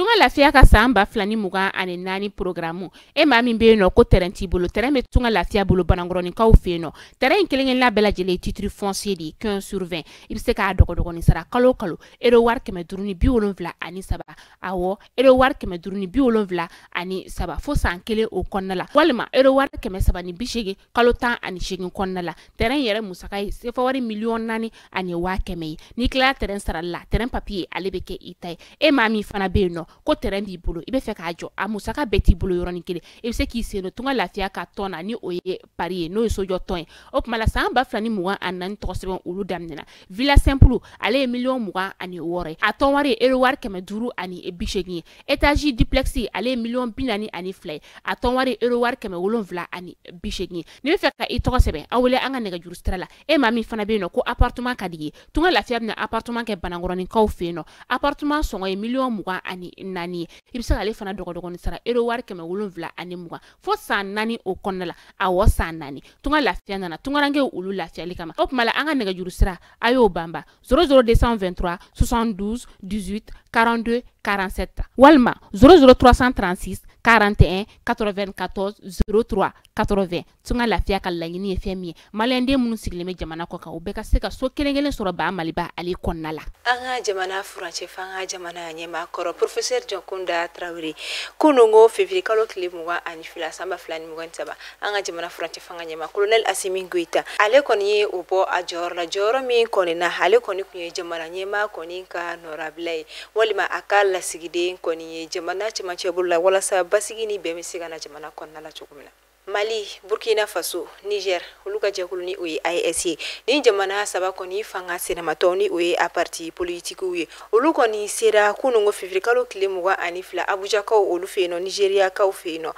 tunga lafiya ka samba flani muga ani nani programu e ma min be no ko terrain ti bolo terrain me tunga lafiya bolo banangoroni kaw fe no terrain kelen la bela jele titre foncier di 15 sur 20 ibse ka dogo ni sara kalo ero war keme duruni bi wolonvla ani saba awo ero war keme duruni bi wolonvla ani saba fo san kele o konnala walma ero war keme saba ni bishege kalo tan ani shegin konnala terrain yere musaka se fa wari million nani ani wa keme ni kla terrain sara la terrain papier alebeke itay e ma mi fana be no ko terrain bi bolo ibe fe ka jo a musaka beti bolo yoroni kele e se ki se no tunga lafiya ka tona ni oye pari no so jo ton op mala samba flani muwa anan to sebon ulu damnena villa simple ale million muwa ani wore aton wari ero war keme duru ani ebishegi etage duplexi ale million binani ani flay aton wari ero war keme wolonvla ani bishegi ni fe ka ito sebe awole anga nega juru strala e mami fana be no ko appartement kadigi tunga lafiya na appartement ke banangoroni kaw fe no appartement songo e million muwa ani nani ibisa ale fana dogo ni sara ero war keme wolonvla ani muwa fo san nani o konnala awo san nani tunga lafiya nana tunga range ulu lafiya likama op mala anga nega juru stra ayo bamba 00223 72 18 42 47 walma 00336 41 94 03 80 tunga lafiya ka lagini femi malende mun sigleme jamana ko ka ubeka seka so kelengelen soro ba maliba ali konnala anga jamana furache fanga jamana nyema koro professeur Jonkunda Traoré kunungo février kalo klimuwa anifila samba flani mugantaba anga jamana furache fanga nyema colonel Assimi Goïta ale koni ubo ajor la joro mi koni na ale koni kunye jamana nyema koni ka norablay walima akala sigide koni jamana chimachebula wala sa basigini be misiga na jamana konnala chukumila Mali, Burkina Faso, Niger, uluka jakuluni uye ISA. Ni jamana saba koni fanga senamatoni uye a parti politique uye. Uluko ni sera kunungo fivrikalo kilemuwa anifla Abuja ka olufeno Nigeria ka ufeno.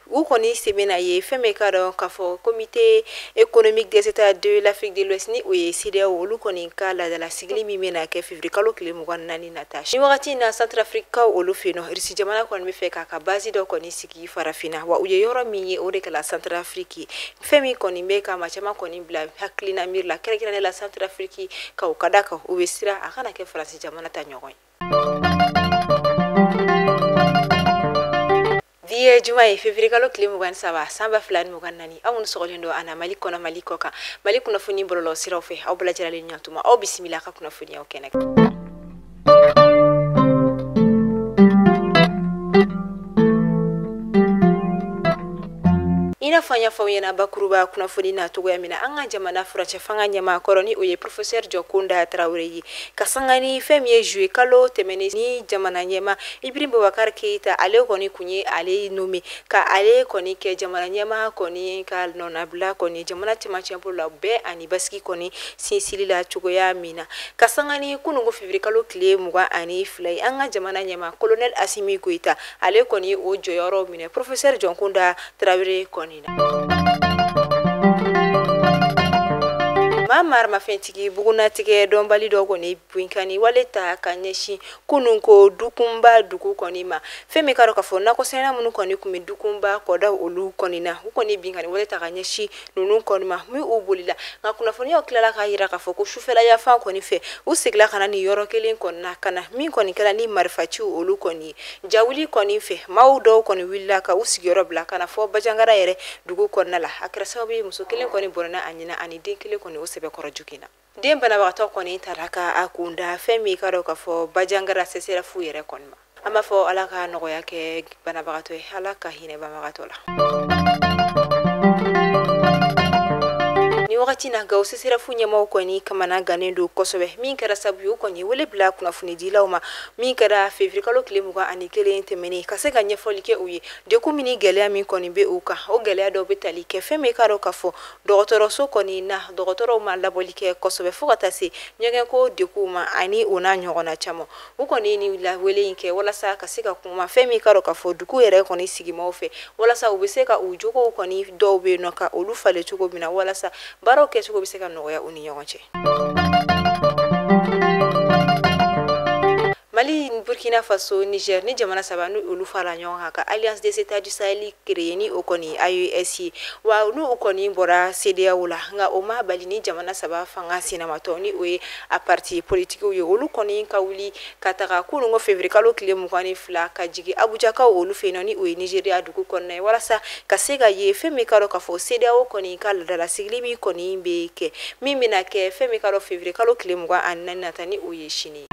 Ukoni semena ye feme karo kafo comité économique des états de l'Afrique de l'Ouest ni uye sida ulukoni kala de la sigli mimena ke fivrikalo kilemuwa nani Natasha. Ni wakati na Centrafrique ka olufeno risi jamana kwa nmefeka ka bazi do koni siki farafina wa uye yoro miye ore la Centrafrique femi koni mbeka machama koni bla haklina mir la kere la Centrafrique ka ukadaka uwesira akana ke France jamana tanyogoy Vie Jumae février kalo klimu gan saba samba flan mu ganani amun sogolendo ana maliko na maliko ka maliko na funi bololo sirofe au bla jala nyatuma au bismillah ka kuna funi okena inafanya fawena bakuruba kuna fudina tugo ya mina anga jamana furache fanga nyama koroni uye professeur Jonkunda Traoré kasangani femie jouer kalo temene ni jamana nyema Ibrahim Bakar Keita ale koni kunye ale nomi ka ale koni ke jamana nyema koni ka nonabla koni jamana tima champo la be ani baski koni sinsili la tugo ya mina kasangani kunungo février kalo clé muga ani flay anga jamana nyema colonel Assimi Goïta ale koni o joyoro mina professeur Jonkunda Traoré koni Mamar mafentigi buguna tige dombali dogo ni buinkani waleta kanyeshi kununko dukumba duku konima femi karo kafo nako sena munu koni kumi dukumba koda olu konina ukoni binkani waleta kanyeshi nunu konima mi ubulila ngakuna foni oklala kahira kafo ko shufela ya fa koni fe usigla kana ni yoro kelin konna kana mi koni kala ni marifachi olu koni jawuli koni fe maudo koni willa ka usigoro bla kana fo bajangara yere dugu konnala akrasabi muso kelin koni borona anyina ani dinkele koni sebe korojukina demba na wakato koni taraka akunda femi karo kafo bajangara sesera fu yere konma ama fo alaka nogo yake bana bagato alaka hine ba magatola ni wakati na ga sesera fu nyama koni kama na ganendo kosobe min kara sabu koni wele bla kuna funi dilawma min kara février kalo klimu ga anikele temeni kaseka nyefolike uye de ko mini gelea min koni be uka o gelea do betali ke femi karo kafo dogotoro so koni na dogotoro ma labolike kosobe fukata se nyege ko de kuma ani ona nyogona chamo ukoni ni la wele inke wala sa kaseka kuma femi karo kafo duku yere koni sigima ofe wala sa ubiseka ujuko koni do be noka olufale chuko bina wala sa baro ke chuko biseka no ya uni nyonche Mali, Burkina Faso, Niger ni jamana saba nu olu fara ɲɔgɔn kan ka Alliance des États du Sahel créé ni o kɔni AES wa nu o kɔni bɔra CEDEAO la nga o ma bali ni jamana saba fanga sinamatɔ ni o ye a parti politique ye olu kɔni ka wuli ka taga kunungo février kalo tile 22 ka jigi Abuja ka olu fenɔ ni o ye Nigeria dugu kɔnɔna ye walasa ka se ka ye fɛn min ka dɔ ka fɔ CEDEAO kɔni ka ladalasigili min kɔni bɛ kɛ min bɛna kɛ fɛn min ka dɔ février kalo tile 24 nata ni o ye sini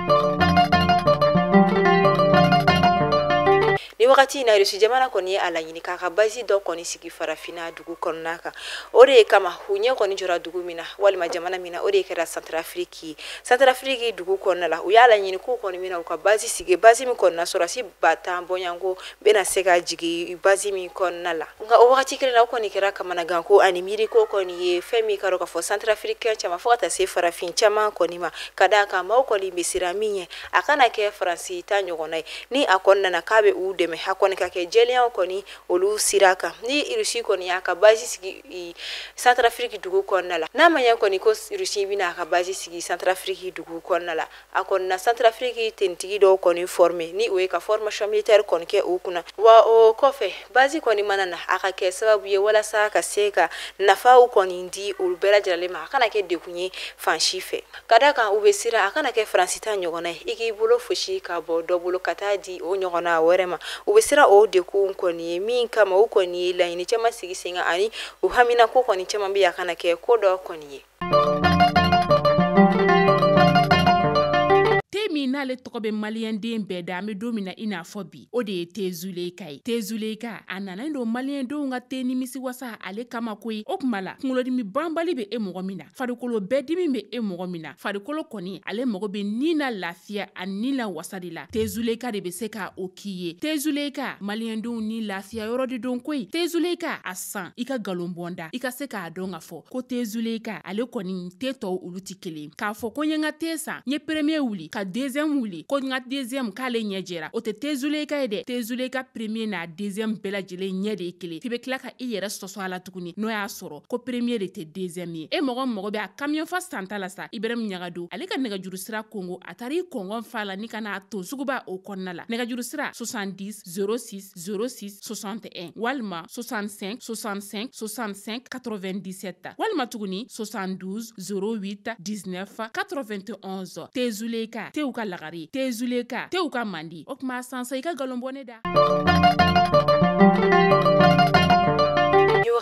ni wakati na Rusi jamana kɔni ala ɲini k'a ka base dɔ kɔni sigi farafina dugu kɔnɔna kan o de kama huɲɛ kɔni jɔra dugu mina walima jamana mina o de kɛra Centrafrique dugu kɔnɔna la u y'a la ɲini k'u kɔni mina u ka base sigi base min kɔnɔna sɔrɔsi batan bɔɲanko bɛna se ka jigi base min kɔnɔna la nka o wakati kelen na o kɔni kɛra kamanagan ko ani miiri ko kɔni ye fɛn min ka dɔ ka fɔ Centrafricain caman fo ka taa se farafin caman kɔni ma ka d'a kan maaw kɔni bɛ siran min ɲɛ a kana kɛ Faransi ta ɲɔgɔnna ye ni a kɔnɔna k'a bɛ u dɛmɛ a kɔni ka kɛ jɛlenya kɔni olu sira kan ni Rusi kɔni y'a ka base sigi Centrafrique dugu kɔnɔna la n'a ma ɲɛ kɔni ko Rusi bɛna a ka base sigi Centrafrique dugu kɔnɔna la a kɔni na Centrafrique tentigi dɔw kɔni former ni o ye ka formation militaire kɔni kɛ o kunna wa o kɔfɛ base kɔni mana na a ka kɛ sababu ye walasa ka se ka nafaw kɔni di olu bɛɛ lajɛlen ma a kana kɛ dekun ye fan si fɛ ka d'a kan u bɛ siran a kana kɛ Faransi ta ɲɔgɔnna ye i k'i bolo fosi ka bɔ dɔ bolo ka taa di o ɲɔgɔnna wɛrɛ ma u bɛ siran o dekun kɔni ye min kama o kɔni ye laɲini caman sigi sen kan ani u hamina ko kɔni caman bɛ a kana kɛ ko dɔ kɔni ye min n'ale tɔgɔ bɛ maliyɛn den bɛɛ da an bɛ don min na i n'a fɔ bi o de ye Tezuleka ye Tezuleka a nana don maliyɛn denw ka te nimisi wasa ale kama koyi o kuma la kunkolodimi banbali bɛ e mɔgɔ min na farikolo bɛɛ dimi bɛ e mɔgɔ min na farikolo kɔni ale mago bɛ ni na lafiya ani ni la wasa de la Tezuleka de bɛ se ka o k'i ye Tezuleka maliyɛn denw ni lafiya yɔrɔ de don koyi Tezuleka a san i ka galon bɔnda i ka se k'a dɔn ka fɔ ko Tezuleka ale kɔni te tɔw olu ti kelen k'a fɔ ko n ye n ka te san n ye premier wuli ka deuxième wuli ko n ka deuxième k'ale ɲɛ jɛra o tɛ Tezuleka ye dɛ Tezuleka premier n'a deuxième bɛɛ lajɛlen ɲɛ de ye kelen f'i bɛ tila ka i yɛrɛ sɔsɔ a la tuguni n'o y'a sɔrɔ ko premier de tɛ deuxième ye e mɔgɔ bɛ a camion fa santa la sa Ibɛrɛmu Ɲagadu ale ka nɛgɛjuru sira kongo a taara i kɔngɔn fa la ni ka n'a to suguba o kɔnɔna la nɛgɛjuru sira 70 06 06 61 walima 65 65 65 97 walima tuguni 72 08 19 91 Tezuleka tew ka lagari Tezuleka tew ka mandi o kuma sansa i ka galonbɔne da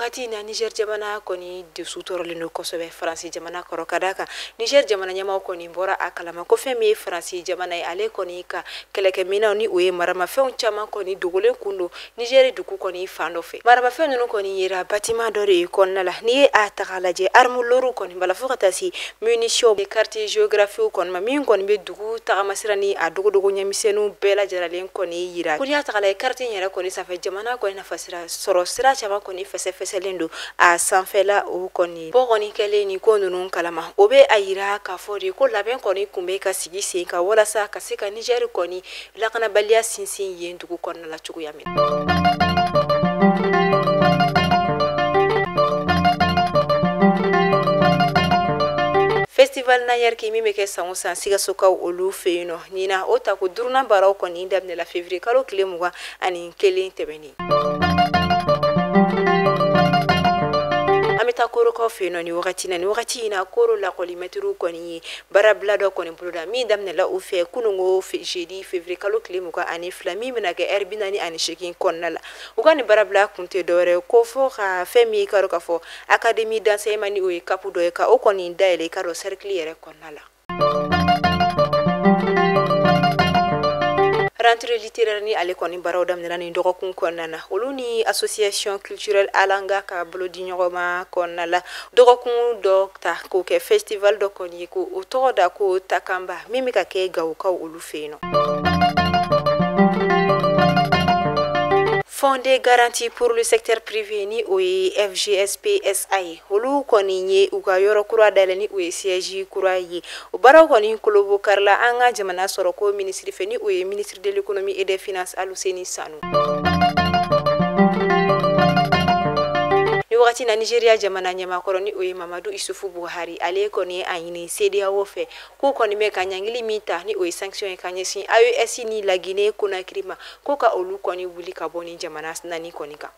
wagati na Niger jamana kɔni dusu tɔɔrɔlen don kosɛbɛ Faransi jamana kɔrɔ ka d'a kan Niger jamana ɲɛmaaw kɔni bɔra a kalama ko fɛn min ye Faransi jamana ye ale kɔni ka kɛlɛkɛminɛnw ni o ye maramafɛnw caman kɔni dogolen kun don Niger dugu kɔni fan dɔ fɛ maramafɛn ninnu kɔni yera bâtiment dɔ de ye kɔnɔna la n'i ye a ta k'a lajɛ arme lourd kɔni bala fo ka taa se munition quartier géographique kɔni ma min kɔni bɛ dugu tagamasira ni a dogodogo ɲɛmisɛnninw bɛɛ lajɛlen kɔni yira ko n'i y'a ta k'a lajɛ quartier yɛrɛ kɔni sanfɛ jamana kɔni nafa sɔrɔ sira caman kɔni fɛsɛfɛsɛlen don a sanfɛla o kɔni bɔ kɔni kɛlen ni ko ninnu kalama o bɛ a yira k'a fɔ de ko labɛn kɔni kun bɛ ka sigi sen kan walasa ka se ka Niger kɔni lakanabaliya sinsin yen dugu kɔnɔna la cogoya min Festival Nayarki min bɛ kɛ san o san Sikasokaw olu fɛ yen nɔ ɲina o ta ko durunan baaraw kɔni daminɛla février kalo tile 21 tɛmɛnen an bɛ taa korokaw fɛ yen nɔ ni wagati in na koro lakɔlimɛtiriw kɔni ye baarabila dɔ kɔni boloda min daminɛla u fɛ kunungo jeudi février kalo tile 22 min bɛna kɛ heure 48 kɔnɔna la u ka nin baarabila kun tɛ dɔwɛrɛ ye ko fɔ ka fɛn min ka dɔ ka fɔ académie d'enseignement ni o ye kapu dɔ ye ka o kɔni dayɛlɛ ka dɔ cercle yɛrɛ kɔnɔna la rentrée littéraire ni ale kɔni baaraw daminɛna ni dɔgɔkun kɔnɔna na olu ni association culturelle Alanga ka bolo di ɲɔgɔn ma kɔnɔna la dɔgɔkun dɔ ta k'o kɛ festival dɔ kɔni ye ko o tɔgɔ da ko Takamba min bɛ ka kɛ Gawukaw olu fɛ yen nɔ Fonds de garantie pour le secteur privé ni o ye FGSPSA ye olu kɔni ye u ka yɔrɔ kura dayɛlɛ ni o ye siège kura ye o baaraw kɔni kolobo karila an ka jamana sɔrɔ ko ministre fɛ ni o ye ministre de l'économie et des finances Aluseni Sanu wagati na Nigeria jamana ɲɛmakɔrɔ ni o ye Mamadu Isufu Buhari ale kɔni a ɲini CEDEAO fɛ k'u kɔni bɛ ka ɲangili min ta ni o ye sanction ye ka ɲɛsin AES ni La Guinée Conakry ma k'u ka olu kɔni wuli ka bɔ ni jamana nani kɔni kan.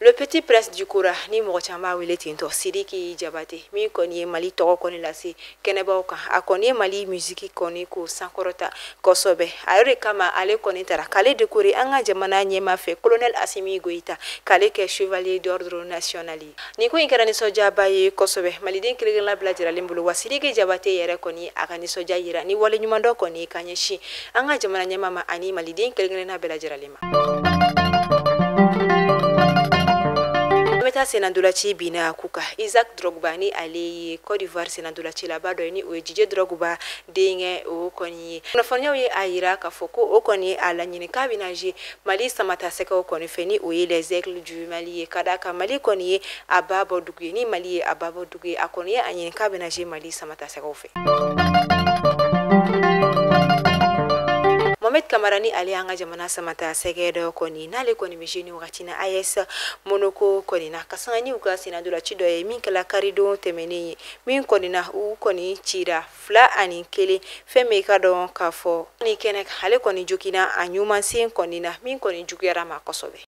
Le petit prince du Koura ni mɔgɔ caman wele tentɔ Sidiki Jabate min kɔni ye Mali tɔgɔ kɔni lase kɛnɛbaw kan a kɔni ye Mali musique kɔni ko sankɔrɔta kosɛbɛ a yɛrɛ kama ale kɔni tara k'ale décoré an ka jamana ɲɛmaa fɛ colonel Assimi Goïta k'ale kɛ chevalier d'ordre national ye nin ko in kɛra nisɔndiyaba ye kosɛbɛ maliden kelen-kelenna bila jiralen bolo wa Sidiki Jabate yɛrɛ kɔni a ka nisɔndiya yira ni wale ɲuman dɔ kɔni ka ɲɛsin an ka jamana ɲɛmaa ma ani maliden kelen-kelenna bɛɛ lajɛlen ma. Meta senandolaci bina kuka Isaac Drogba ni ale ye Côte d'Ivoire senandolaci la ba dɔ ye ni o ye Didier Drogba denkɛ o kɔni ye kunnafoniyaw ye a yira k'a fɔ ko o kɔni a laɲini k'a bɛna je Mali samata sɛgɛw kɔni fɛ ni o ye les aigles du Mali ye ka d'a kan Mali kɔni ye a ba bɔ dugu ye ni Mali ye a ba bɔ dugu ye a kɔni ye a ɲini k'a bɛna je Mali samata sɛgɛw fɛ. Mohamed Kamara ni ale an ka jamana samata sɛgɛ dɔ kɔni n'ale kɔni bɛ jeune wagati na AES Monaco kɔni na ka sanga ni u ka senandolaci dɔ ye min kɛla karidon tɛmɛnen ye min kɔni na u kɔni cira 2-1 fɛn min ka dɔn k'a fɔ ni kɛnɛ ale kɔni jogina a ɲumansen kɔni na min kɔni juguyara ma kosɛbɛ.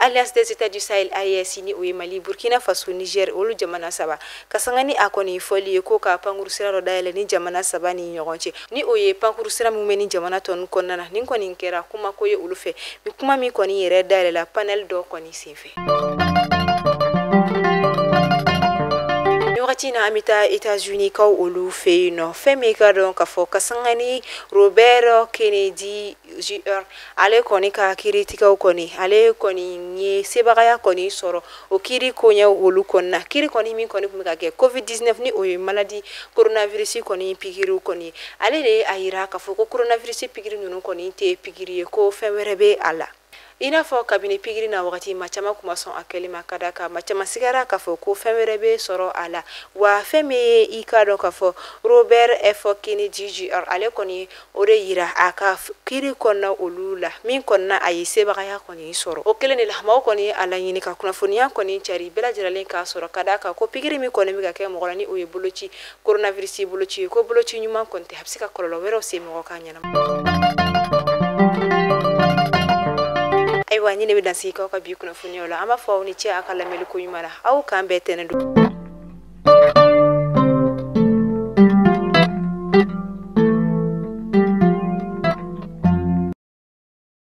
Alliance des États du Sahel AES ni o ye Mali Burkina Faso Niger olu jamana saba ka sanga ni a kɔni fɔli ye ko ka pankuru sira dɔ dayɛlɛ ni jamana saba ni ɲɔgɔn cɛ ni o ye pankuru sira min bɛ ni jamana tɔnu kɔnɔna na nin kɔni kɛra kuma ko ye olu fɛ ni kuma min kɔni yɛrɛ dayɛlɛla panel dɔ kɔni senfɛ. Wagati na an bɛ taa États-Unis kaw olu fɛ yen nɔ fɛn min ka dɔn k'a fɔ ka sanga ni Robert Kennedy Jr. ale kɔni ka kiiritigɛw kɔni ale kɔni ye sebagaya kɔni sɔrɔ o kiiri koɲɛw olu kɔni na kiiri kɔni min kɔni tun bɛ ka kɛ COVID-19 ni o ye maladie coronavirus kɔni pikiriw kɔni ale de ye a yira k'a fɔ ko coronavirus pikiri ninnu kɔni tɛ pikiri ye ko fɛn wɛrɛ bɛ a la. I n'a fɔ kabini pikiri na wagati ma caman kuma sɔn a kɛli ma ka d'a kan ma caman sigara k'a fɔ ko fɛn wɛrɛ bɛ sɔrɔ a la wa fɛn min ye i ka dɔn k'a fɔ Robert F Kennedy Jr. ale kɔni o de yira a ka kiiri kɔnɔna olu la min kɔnɔna a ye sebagaya kɔni sɔrɔ o kelen de la maaw kɔni a laɲini ka kunnafoniya kɔni cari bɛɛ lajɛlen k'a sɔrɔ ka d'a kan ko pikiri min kɔni bɛ ka kɛ mɔgɔ la ni o ye boloci coronavirus boloci ye ko boloci ɲuman kɔni tɛ a bɛ se ka kɔlɔlɔ wɛrɛw se mɔgɔ ka ɲɛnama. Ayiwa ni ne bɛ dan sigi k'aw ka bi kunnafoniyaw la an b'a fɔ aw ni ce a ka lamɛnni ko ɲuman na aw k'an bɛɛ tɛnɛ don.